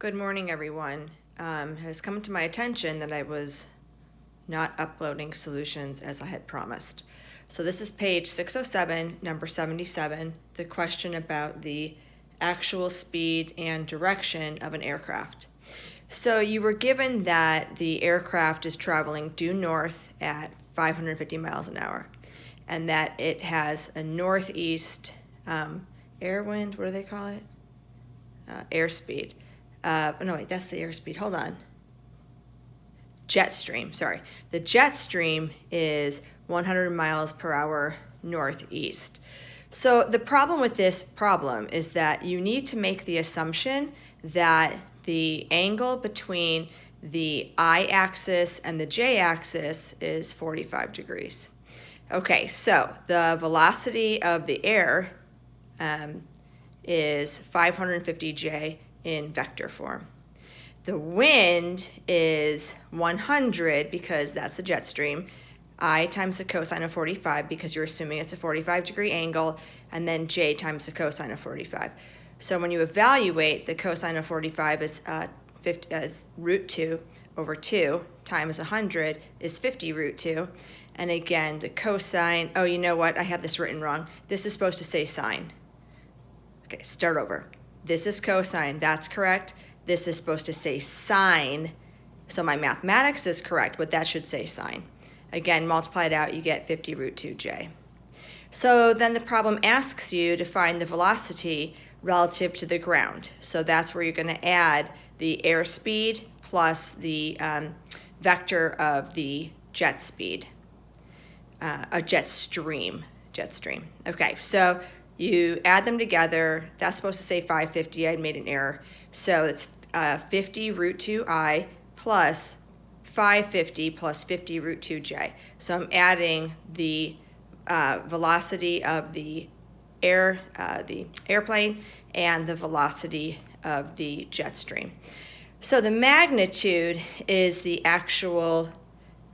Good morning, everyone. It has come to my attention that I was not uploading solutions as I had promised. So this is page 607, number 77, the question about the actual speed and direction of an aircraft. So you were given that the aircraft is traveling due north at 550 miles an hour, and that it has a northeast air wind, what do they call it? Airspeed. No, wait, that's the airspeed. Hold on. Jet stream, sorry. The jet stream is 100 miles per hour northeast. So the problem with this problem is that you need to make the assumption that the angle between the I-axis and the J-axis is 45 degrees. Okay, so the velocity of the air is 550 J in vector form. The wind is 100 because that's the jet stream, I times the cosine of 45 because you're assuming it's a 45 degree angle, and then J times the cosine of 45. So when you evaluate, the cosine of 45 is root 2 over 2 times 100 is 50 root 2. And again, the cosine, oh, you know what? I have this written wrong. This is supposed to say sine. Okay, start over. This is cosine, that's correct. This is supposed to say sine. So my mathematics is correct, but that should say sine. Again, multiply it out, you get 50 root 2j. So then the problem asks you to find the velocity relative to the ground. So that's where you're going to add the airspeed plus the vector of the jet speed, a jet stream. Okay, so you add them together. That's supposed to say 550. I made an error. So it's 50 root 2i plus 550 plus 50 root 2j. So I'm adding the velocity of the airplane and the velocity of the jet stream. So the magnitude is the actual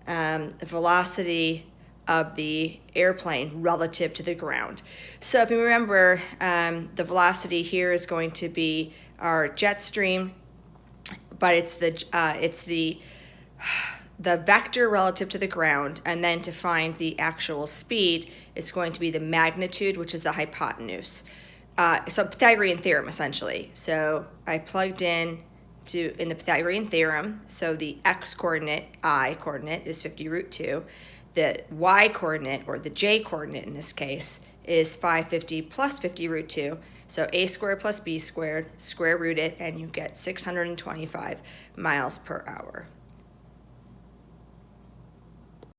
velocity of the airplane relative to the ground. So if you remember, the velocity here is going to be our jet stream, but it's the vector relative to the ground, and then to find the actual speed, it's going to be the magnitude, which is the hypotenuse. So Pythagorean theorem, essentially. So I plugged in the Pythagorean theorem, so the x-coordinate, I-coordinate, is 50 root 2. The y-coordinate, or the j-coordinate in this case, is 550 plus 50 root 2. So a squared plus b squared, square root it, and you get 625 miles per hour.